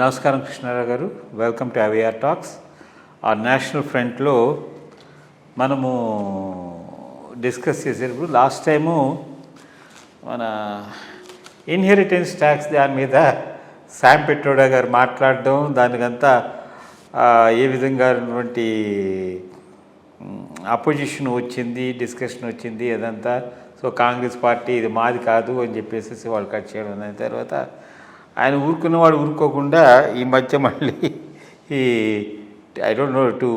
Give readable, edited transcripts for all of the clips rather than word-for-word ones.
నమస్కారం కృష్ణారావు గారు, welcome to అవిఆర్ talks. ఆ నేషనల్ ఫ్రంట్లో మనము డిస్కస్ చేసేటప్పుడు లాస్ట్ టైము మన ఇన్హెరిటెన్స్ ట్యాక్స్ దాని మీద శామ్ పిట్రోడా గారు మాట్లాడడం, దానికంతా ఏ విధంగాటువంటి అపోజిషన్ వచ్చింది, డిస్కషన్ వచ్చింది అదంతా. సో కాంగ్రెస్ పార్టీ ఇది మాది కాదు అని చెప్పేసి వాళ్ళు కట్ చేయడం. దాని తర్వాత ఆయన ఊరుకున్నవాడు ఊరుకోకుండా ఈ మధ్య మళ్ళీ ఈ I don't know to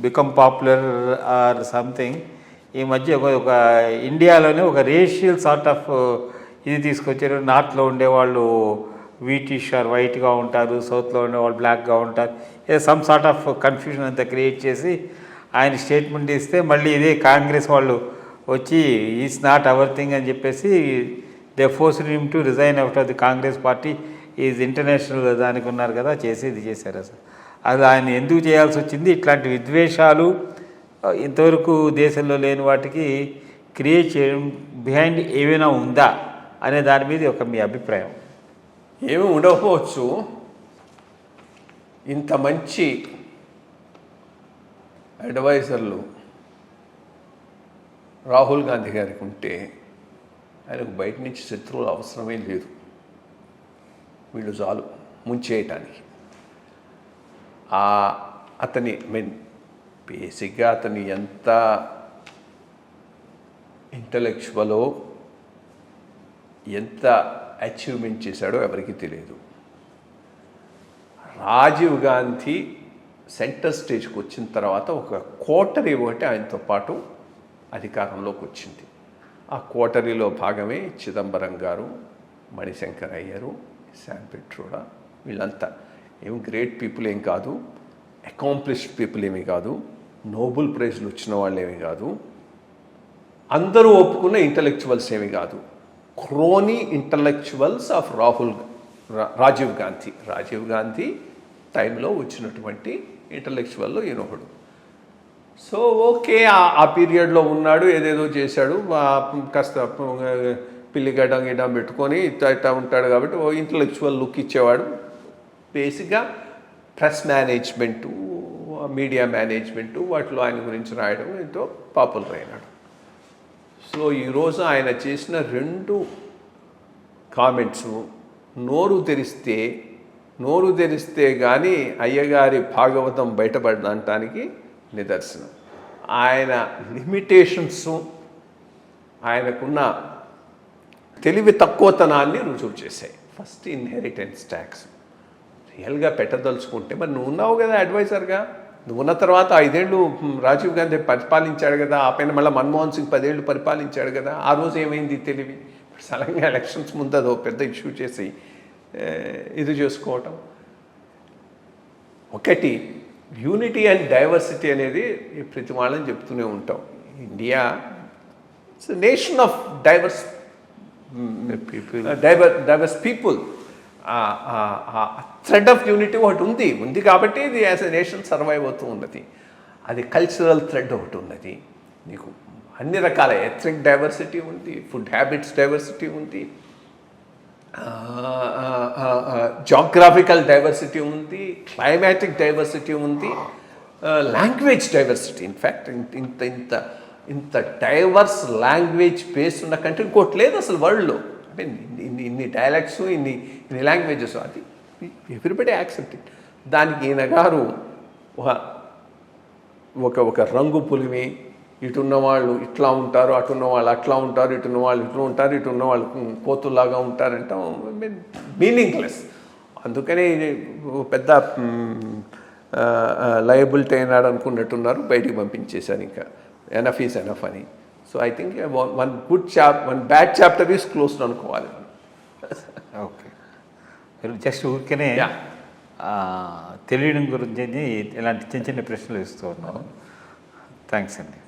become popular or something, ఈ మధ్య ఒక ఇండియాలోనే ఒక రేషియల్ సార్ట్ ఆఫ్ ఇది తీసుకొచ్చారు. నార్త్లో ఉండేవాళ్ళు వీటిష్ ఆర్ వైట్గా ఉంటారు, సౌత్లో ఉండేవాళ్ళు బ్లాక్గా ఉంటారు. సమ్ సార్ట్ ఆఫ్ కన్ఫ్యూజన్ అంతా క్రియేట్ చేసి ఆయన స్టేట్మెంట్ ఇస్తే మళ్ళీ ఇదే కాంగ్రెస్ వాళ్ళు వచ్చి ఈజ్ నాట్ అవర్ థింగ్ అని చెప్పేసి they forced him to resign out of the Congress party. Is international దానికి ఉన్నారు కదా, చేసేది చేశారు. అసలు అది ఆయన ఎందుకు చేయాల్సి వచ్చింది? ఇట్లాంటి విద్వేషాలు ఇంతవరకు దేశంలో లేని వాటికి క్రియేట్ చేయడం బిహైండ్ ఏమైనా ఉందా అనే దాని మీద ఒక మీ అభిప్రాయం. ఏమి ఉండకపోవచ్చు. ఇంత మంచి అడ్వైజర్లు రాహుల్ గాంధీ గారికి ఉంటే ఆయనకు బయట నుంచి శత్రువులు అవసరమే లేదు. వీళ్ళు చాలు ముంచేయటానికి. అతని బేసిక్గా అతని ఎంత ఇంటలెక్చువలో ఎంత అచీవ్మెంట్ చేశాడో ఎవరికి తెలియదు. రాజీవ్ గాంధీ సెంటర్ స్టేజ్కి వచ్చిన తర్వాత ఒక కోటరీ ఒకటి ఆయనతో పాటు అధికారంలోకి వచ్చింది. ఆ కోటరీలో భాగమే చిదంబరం గారు, మణిశంకర్ అయ్యరు, శామ్ పిట్రోడా. వీళ్ళంతా ఏం గ్రేట్ పీపుల్ ఏం కాదు, అకాంప్లిష్డ్ పీపుల్ ఏమీ కాదు, నోబెల్ ప్రైజ్లు వచ్చిన వాళ్ళు ఏమీ కాదు, అందరూ ఒప్పుకున్న ఇంటలెక్చువల్స్ ఏమీ కాదు. Crony intellectuals of Rajiv Gandhi టైంలో వచ్చినటువంటి ఇంటలెక్చువల్లో ఈయనొకడు. సో ఓకే, ఆ పీరియడ్లో ఉన్నాడు, ఏదేదో చేశాడు, కాస్త పిల్లి గడ్డం పెట్టుకొని ఇట్లా ఉంటాడు కాబట్టి ఓ ఇంటలెక్చువల్ లుక్ ఇచ్చేవాడు. బేసిక్గా ప్రెస్ మేనేజ్మెంటు, మీడియా మేనేజ్మెంటు వాటిలో ఆయన గురించి రాయడం ఎంతో పాపులర్ అయినాడు. సో ఈరోజు ఆయన చేసిన 2 కామెంట్స్ నోరు తెరిస్తే కానీ అయ్యగారి భాగవతం బయటపడడానికి నిదర్శనం. ఆయన లిమిటేషన్స్, ఆయనకున్న తెలివి తక్కువతనాన్ని రుజువు చేశాయి. ఫస్ట్ ఇన్హెరిటెన్స్ ట్యాక్స్ రియల్గా పెట్టదలుచుకుంటే, మరి నువ్వు ఉన్నావు కదా అడ్వైజర్గా, నువ్వు ఉన్న తర్వాత 5 ఏళ్ళు రాజీవ్ గాంధీ పరిపాలించాడు కదా, ఆ పైన మళ్ళీ మన్మోహన్ సింగ్ 10 ఏళ్ళు పరిపాలించాడు కదా. ఆ రోజు ఏమైంది తెలివి? సడన్గా ఎలక్షన్స్ ముందు అదో పెద్ద ఇష్యూ చేసి ఇది చేసుకోవటం. ఒకటి యూనిటీ అండ్ డైవర్సిటీ అనేది ప్రతి వాళ్ళని చెప్తూనే ఉంటాం. India it's nation of divorce people. Thread of unity ఒకటి ఉంది కాబట్టి ఇది యాజ్ ఎ నేషన్ సర్వైవ్ అవుతూ ఉన్నది. అది కల్చరల్ థ్రెడ్ ఒకటి ఉన్నది. నీకు అన్ని రకాల ఎథ్నిక్ డైవర్సిటీ ఉంది, ఫుడ్ హ్యాబిట్స్ డైవర్సిటీ ఉంది, జాగ్రఫికల్ డైవర్సిటీ ఉంది, క్లైమాటిక్ డైవర్సిటీ ఉంది, లాంగ్వేజ్ డైవర్సిటీ. ఇన్ఫ్యాక్ట్ ఇంత డైవర్స్ లాంగ్వేజ్ బేస్ ఉన్న కంట్రీ ఇంకోటి లేదు అసలు వరల్డ్లో. అంటే ఇన్ని డైలాక్ట్స్, ఇన్ని లాంగ్వేజెస్, అది ఎవ్రీబడి యాక్సెప్టెడ్. దానికి ఈయన గారు ఒక రంగు పులిమి, ఇటున్న వాళ్ళు ఇట్లా ఉంటారు, అటున్న వాళ్ళు అట్లా ఉంటారు, ఇటున్న వాళ్ళు ఇట్లా ఉంటారు, ఇటున్న వాళ్ళు కోతుల్లాగా ఉంటారంటే మీనింగ్లెస్. అందుకనే పెద్ద లయబిలిటీ అయినాడు అనుకున్నట్టున్నారు, బయటికి పంపించేశారు. ఇంకా ఎనఫ్ ఈజ్ ఎనఫ్ అని. So I think one bad chapter is closed అనుకోవాలి. ఓకే, జస్ట్ ఊరికనే తెలియడం గురించి ఇలాంటి చిన్న చిన్న ప్రశ్నలు ఇస్తూ ఉన్నాను. థ్యాంక్స్ అండి.